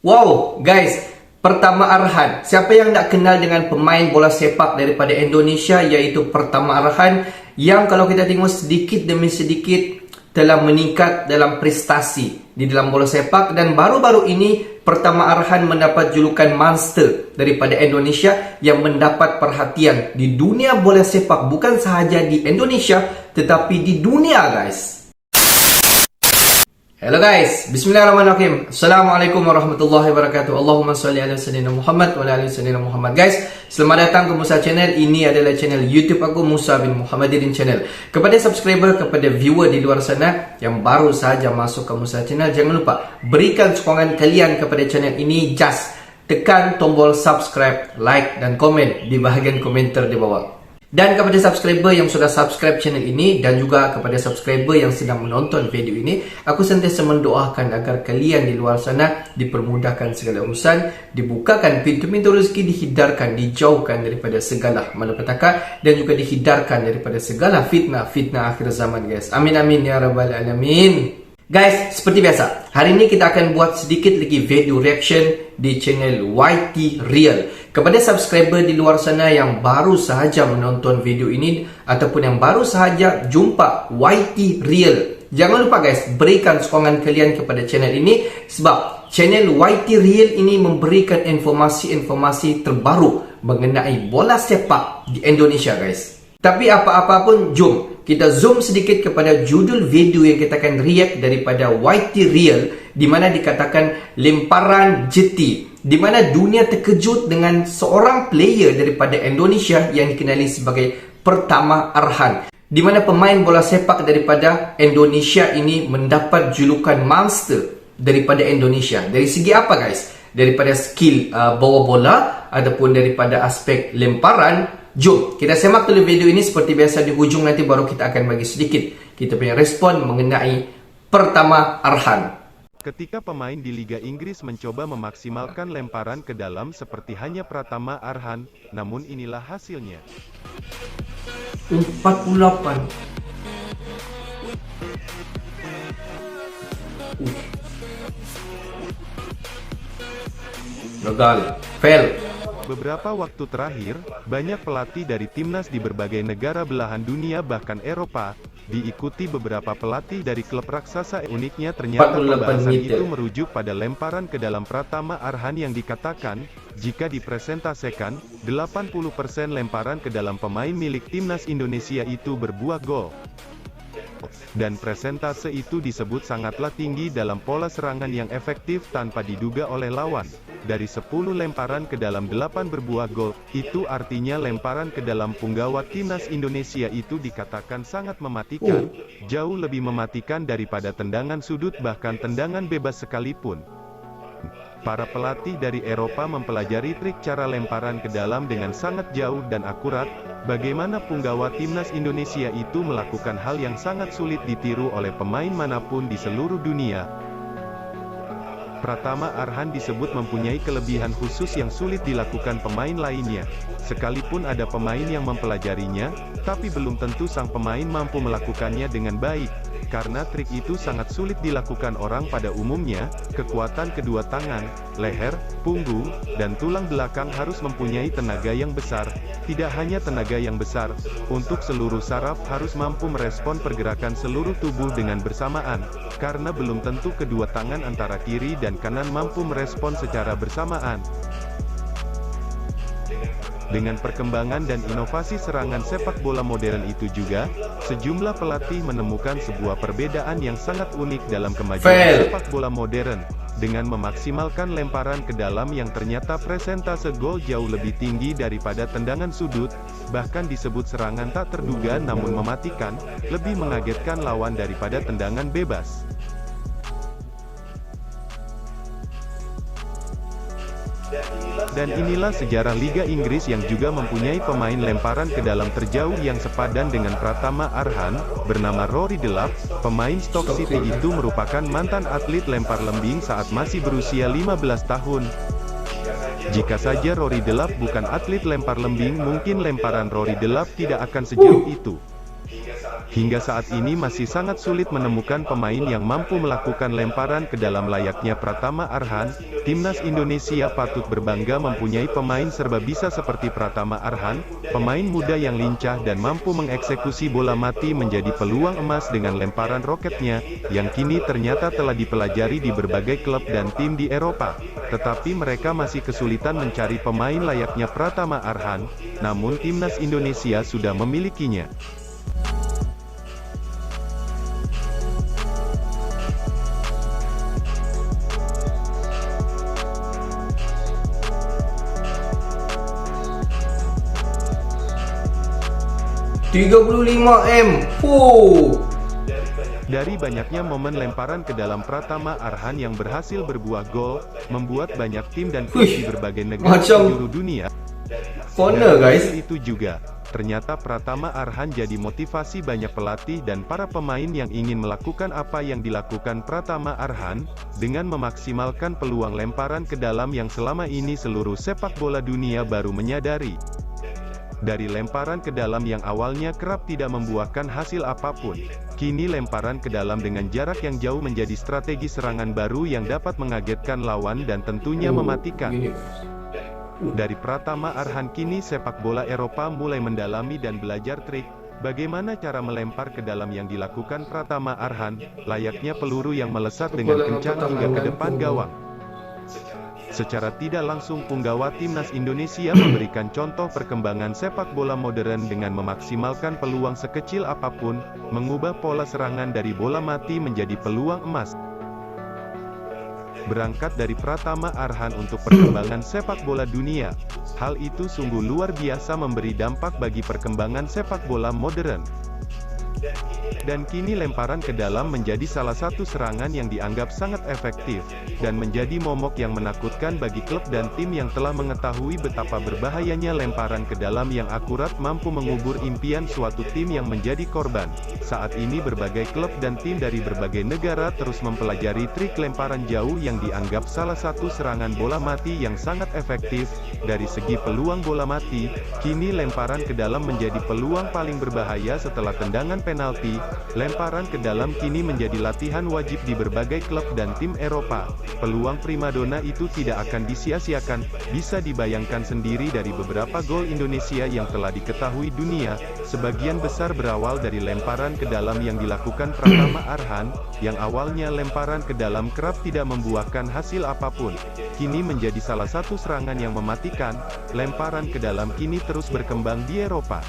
Wow, guys, Pratama Arhan. Siapa yang tak kenal dengan pemain bola sepak daripada Indonesia, iaitu Pratama Arhan, yang kalau kita tengok sedikit demi sedikit telah meningkat dalam prestasi di dalam bola sepak. Dan baru-baru ini Pratama Arhan mendapat julukan monster daripada Indonesia yang mendapat perhatian di dunia bola sepak, bukan sahaja di Indonesia tetapi di dunia, guys. Hello guys, bismillahirrahmanirrahim. Assalamualaikum warahmatullahi wabarakatuh. Allahumma salli ala sayyidina Muhammad wa ala ali sayyidina Muhammad. Guys, selamat datang ke Musa Channel. Ini adalah channel YouTube aku, Musa bin Muhammadirin Channel. Kepada subscriber, kepada viewer di luar sana yang baru saja masuk ke Musa Channel, jangan lupa berikan sokongan kalian kepada channel ini. Just tekan tombol subscribe, like dan komen di bahagian komentar di bawah. Dan kepada subscriber yang sudah subscribe channel ini, dan juga kepada subscriber yang sedang menonton video ini, aku sentiasa mendoakan agar kalian di luar sana dipermudahkan segala urusan, dibukakan pintu-pintu rezeki, dihindarkan, dijauhkan daripada segala malapetaka, dan juga dihindarkan daripada segala fitnah akhir zaman, guys. Amin amin ya rabbal alamin. Guys, seperti biasa, hari ini kita akan buat sedikit lagi video reaction di channel YT Real. Kepada subscriber di luar sana yang baru sahaja menonton video ini ataupun yang baru sahaja jumpa YT Real, jangan lupa guys, berikan sokongan kalian kepada channel ini, sebab channel YT Real ini memberikan informasi-informasi terbaru mengenai bola sepak di Indonesia, guys. Tapi apa-apa pun, jom kita zoom sedikit kepada judul video yang kita akan react daripada YT Real, di mana dikatakan lemparan jeti, di mana dunia terkejut dengan seorang player daripada Indonesia yang dikenali sebagai Pratama Arhan, di mana pemain bola sepak daripada Indonesia ini mendapat julukan monster daripada Indonesia. Dari segi apa, guys? Daripada skill bawa bola ataupun daripada aspek lemparan. Jom kita semak dulu video ini. Seperti biasa di hujung nanti baru kita akan bagi sedikit kita punya respon mengenai Pratama Arhan. Ketika pemain di Liga Inggris mencoba memaksimalkan lemparan ke dalam seperti hanya Pratama Arhan, namun inilah hasilnya. 48. Gagal, fail. Beberapa waktu terakhir, banyak pelatih dari timnas di berbagai negara belahan dunia bahkan Eropa, diikuti beberapa pelatih dari klub raksasa. Uniknya ternyata pembahasan itu merujuk pada lemparan ke dalam Pratama Arhan yang dikatakan, jika dipresentasikan, 80% lemparan ke dalam pemain milik timnas Indonesia itu berbuah gol. Dan presentase itu disebut sangatlah tinggi dalam pola serangan yang efektif tanpa diduga oleh lawan. Dari 10 lemparan ke dalam 8 berbuah gol, itu artinya lemparan ke dalam punggawa timnas Indonesia itu dikatakan sangat mematikan, jauh lebih mematikan daripada tendangan sudut bahkan tendangan bebas sekalipun. Para pelatih dari Eropa mempelajari trik cara lemparan ke dalam dengan sangat jauh dan akurat, bagaimana punggawa timnas Indonesia itu melakukan hal yang sangat sulit ditiru oleh pemain manapun di seluruh dunia. Pratama Arhan disebut mempunyai kelebihan khusus yang sulit dilakukan pemain lainnya. Sekalipun ada pemain yang mempelajarinya, tapi belum tentu sang pemain mampu melakukannya dengan baik. Karena trik itu sangat sulit dilakukan orang pada umumnya, kekuatan kedua tangan, leher, punggung, dan tulang belakang harus mempunyai tenaga yang besar. Tidak hanya tenaga yang besar, untuk seluruh saraf harus mampu merespon pergerakan seluruh tubuh dengan bersamaan, karena belum tentu kedua tangan antara kiri dan kanan mampu merespon secara bersamaan. Dengan perkembangan dan inovasi serangan sepak bola modern itu juga, sejumlah pelatih menemukan sebuah perbedaan yang sangat unik dalam kemajuan sepak bola modern, dengan memaksimalkan lemparan ke dalam yang ternyata presentase gol jauh lebih tinggi daripada tendangan sudut, bahkan disebut serangan tak terduga namun mematikan, lebih mengagetkan lawan daripada tendangan bebas. Dan inilah sejarah Liga Inggris yang juga mempunyai pemain lemparan ke dalam terjauh yang sepadan dengan Pratama Arhan, bernama Rory Delap. Pemain Stoke City itu merupakan mantan atlet lempar lembing saat masih berusia 15 tahun. Jika saja Rory Delap bukan atlet lempar lembing, mungkin lemparan Rory Delap tidak akan sejauh itu. Hingga saat ini masih sangat sulit menemukan pemain yang mampu melakukan lemparan ke dalam layaknya Pratama Arhan. Timnas Indonesia patut berbangga mempunyai pemain serba bisa seperti Pratama Arhan, pemain muda yang lincah dan mampu mengeksekusi bola mati menjadi peluang emas dengan lemparan roketnya, yang kini ternyata telah dipelajari di berbagai klub dan tim di Eropa. Tetapi mereka masih kesulitan mencari pemain layaknya Pratama Arhan, namun Timnas Indonesia sudah memilikinya. M. Dari banyaknya momen lemparan ke dalam Pratama Arhan yang berhasil berbuah gol, membuat banyak tim dan klub di berbagai negara penjuru dunia. Corner, guys. Itu juga, ternyata Pratama Arhan jadi motivasi banyak pelatih dan para pemain yang ingin melakukan apa yang dilakukan Pratama Arhan, dengan memaksimalkan peluang lemparan ke dalam yang selama ini seluruh sepak bola dunia baru menyadari. Dari lemparan ke dalam yang awalnya kerap tidak membuahkan hasil apapun, kini lemparan ke dalam dengan jarak yang jauh menjadi strategi serangan baru yang dapat mengagetkan lawan dan tentunya mematikan. Dari Pratama Arhan kini sepak bola Eropa mulai mendalami dan belajar trik, bagaimana cara melempar ke dalam yang dilakukan Pratama Arhan, layaknya peluru yang melesat dengan kencang hingga ke depan gawang. Secara tidak langsung punggawa Timnas Indonesia memberikan contoh perkembangan sepak bola modern dengan memaksimalkan peluang sekecil apapun, mengubah pola serangan dari bola mati menjadi peluang emas. Berangkat dari Pratama Arhan untuk perkembangan sepak bola dunia, hal itu sungguh luar biasa memberi dampak bagi perkembangan sepak bola modern. Dan kini lemparan ke dalam menjadi salah satu serangan yang dianggap sangat efektif, dan menjadi momok yang menakutkan bagi klub dan tim yang telah mengetahui betapa berbahayanya lemparan ke dalam yang akurat mampu mengubur impian suatu tim yang menjadi korban. Saat ini berbagai klub dan tim dari berbagai negara terus mempelajari trik lemparan jauh yang dianggap salah satu serangan bola mati yang sangat efektif. Dari segi peluang bola mati, kini lemparan ke dalam menjadi peluang paling berbahaya setelah tendangan penalti. Lemparan ke dalam kini menjadi latihan wajib di berbagai klub dan tim Eropa. Peluang primadona itu tidak akan disia-siakan. Bisa dibayangkan sendiri dari beberapa gol Indonesia yang telah diketahui dunia, sebagian besar berawal dari lemparan ke dalam yang dilakukan Pratama Arhan, yang awalnya lemparan ke dalam kerap tidak membuahkan hasil apapun, kini menjadi salah satu serangan yang mematikan. Lemparan ke dalam kini terus berkembang di Eropa.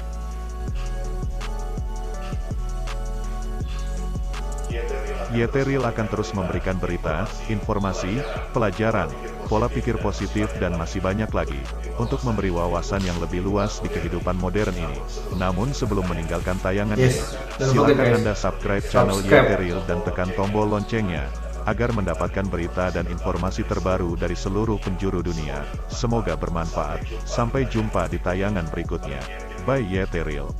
YT Real akan terus memberikan berita, informasi, pelajaran, pola pikir positif dan masih banyak lagi, untuk memberi wawasan yang lebih luas di kehidupan modern ini. Namun sebelum meninggalkan tayangan ini, silakan Anda subscribe channel YT Real dan tekan tombol loncengnya, agar mendapatkan berita dan informasi terbaru dari seluruh penjuru dunia. Semoga bermanfaat. Sampai jumpa di tayangan berikutnya. Bye YT Real.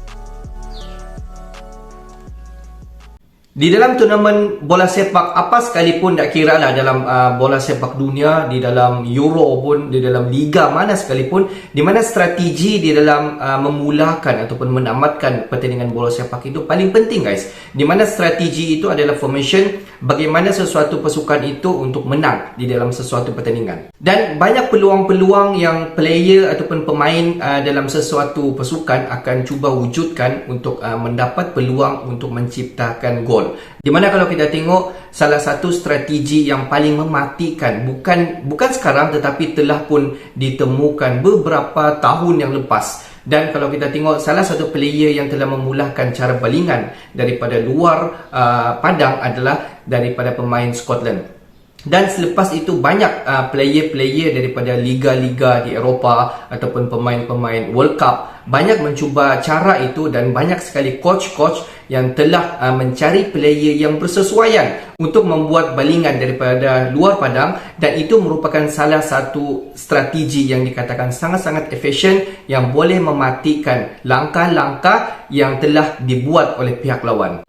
Di dalam turnamen bola sepak apa sekalipun, tak kira lah dalam bola sepak dunia, di dalam Euro pun, di dalam liga mana sekalipun, di mana strategi di dalam memulakan ataupun menamatkan pertandingan bola sepak itu paling penting, guys. Di mana strategi itu adalah formation, bagaimana sesuatu pasukan itu untuk menang di dalam sesuatu pertandingan. Dan banyak peluang-peluang yang player ataupun pemain dalam sesuatu pasukan akan cuba wujudkan untuk mendapat peluang untuk menciptakan gol. Di mana kalau kita tengok salah satu strategi yang paling mematikan, bukan sekarang tetapi telah pun ditemukan beberapa tahun yang lepas. Dan kalau kita tengok salah satu player yang telah memulahkan cara balingan daripada luar padang adalah daripada pemain Scotland. Dan selepas itu banyak player-player daripada liga-liga di Eropah ataupun pemain-pemain World Cup banyak mencuba cara itu, dan banyak sekali coach-coach yang telah mencari player yang bersesuaian untuk membuat balingan daripada luar padang, dan itu merupakan salah satu strategi yang dikatakan sangat-sangat efisien yang boleh mematikan langkah-langkah yang telah dibuat oleh pihak lawan.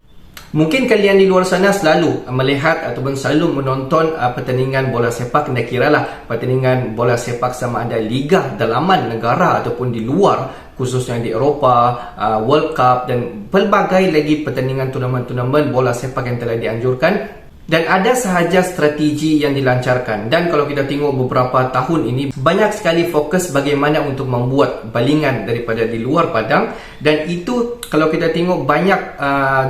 Mungkin kalian di luar sana selalu melihat ataupun selalu menonton pertandingan bola sepak. Tak kiralah pertandingan bola sepak sama ada liga dalaman negara ataupun di luar, khususnya di Eropah, World Cup dan pelbagai lagi pertandingan turnamen-turnamen bola sepak yang telah dianjurkan. Dan ada sahaja strategi yang dilancarkan. Dan kalau kita tengok beberapa tahun ini, banyak sekali fokus bagaimana untuk membuat balingan daripada di luar padang. Dan itu kalau kita tengok banyak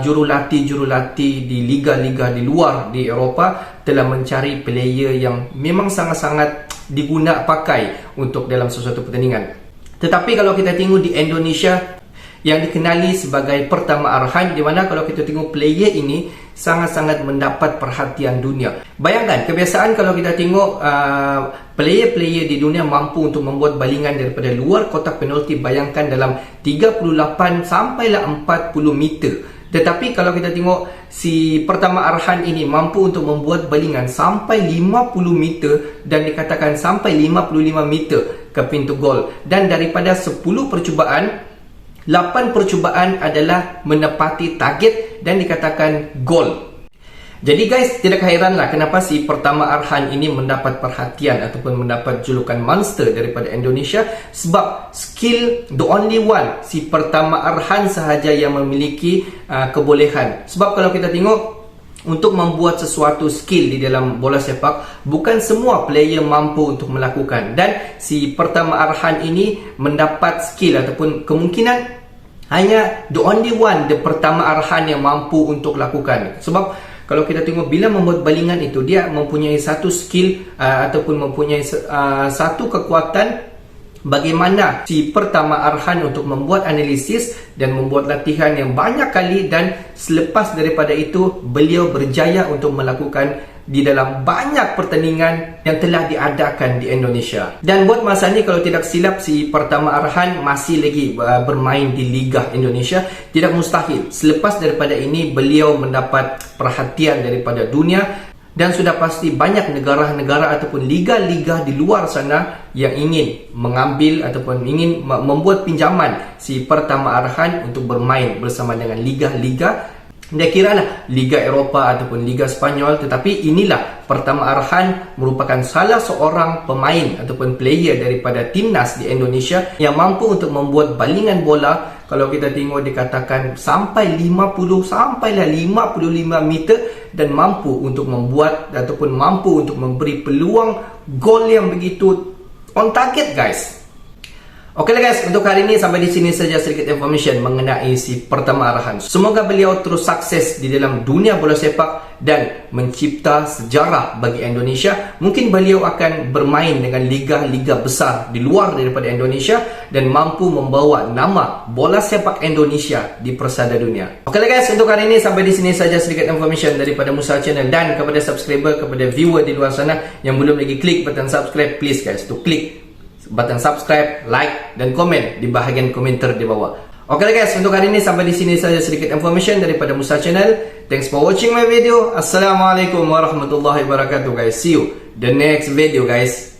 jurulatih di liga-liga di luar di Eropah telah mencari player yang memang sangat-sangat diguna pakai untuk dalam sesuatu pertandingan. Tetapi kalau kita tengok di Indonesia, yang dikenali sebagai pertama arahan, di mana kalau kita tengok player ini sangat-sangat mendapat perhatian dunia. Bayangkan kebiasaan kalau kita tengok player-player di dunia mampu untuk membuat balingan daripada luar kotak penalti, bayangkan dalam 38 sampailah 40 meter. Tetapi kalau kita tengok si pertama arahan ini mampu untuk membuat balingan sampai 50 meter dan dikatakan sampai 55 meter ke pintu gol. Dan daripada 10 percubaan, 8 percubaan adalah menepati target dan dikatakan gol. Jadi guys, tidak heranlah kenapa si pertama Arhan ini mendapat perhatian ataupun mendapat julukan monster daripada Indonesia, sebab skill the only one, si pertama Arhan sahaja yang memiliki kebolehan. Sebab kalau kita tengok, untuk membuat sesuatu skill di dalam bola sepak, bukan semua player mampu untuk melakukan. Dan si pertama Arhan ini mendapat skill ataupun kemungkinan hanya the only one, the pertama Arhan yang mampu untuk lakukan. Sebab kalau kita tengok bila membuat balingan itu, dia mempunyai satu skill ataupun mempunyai satu kekuatan bagaimana si pertama Arhan untuk membuat analisis dan membuat latihan yang banyak kali, dan selepas daripada itu beliau berjaya untuk melakukan di dalam banyak pertandingan yang telah diadakan di Indonesia. Dan buat masa ni kalau tidak silap, si pertama Arhan masih lagi bermain di Liga Indonesia. Tidak mustahil selepas daripada ini beliau mendapat perhatian daripada dunia. Dan sudah pasti banyak negara-negara ataupun liga-liga di luar sana yang ingin mengambil ataupun ingin membuat pinjaman si pertama Arhan untuk bermain bersama dengan liga-liga. Dia kiralah Liga Eropah ataupun Liga Spanyol. Tetapi inilah pertama Arhan merupakan salah seorang pemain ataupun player daripada timnas di Indonesia yang mampu untuk membuat balingan bola. Kalau kita tengok dikatakan sampai 50 sampailah 55 meter, dan mampu untuk membuat ataupun mampu untuk memberi peluang gol yang begitu on target guys. Okeylah guys, untuk hari ini sampai di sini saja sedikit information mengenai si pertama Arhan. Semoga beliau terus sukses di dalam dunia bola sepak dan mencipta sejarah bagi Indonesia. Mungkin beliau akan bermain dengan liga-liga besar di luar daripada Indonesia dan mampu membawa nama bola sepak Indonesia di persada dunia. Okeylah guys, untuk hari ini sampai di sini saja sedikit information daripada Musa Channel. Dan kepada subscriber, kepada viewer di luar sana yang belum lagi klik button subscribe, please guys to klik button subscribe, like dan komen di bahagian komentar di bawah. Okey guys, untuk hari ini sampai di sini saja sedikit information daripada Musa Channel. Thanks for watching my video. Assalamualaikum warahmatullahi wabarakatuh guys. See you the next video guys.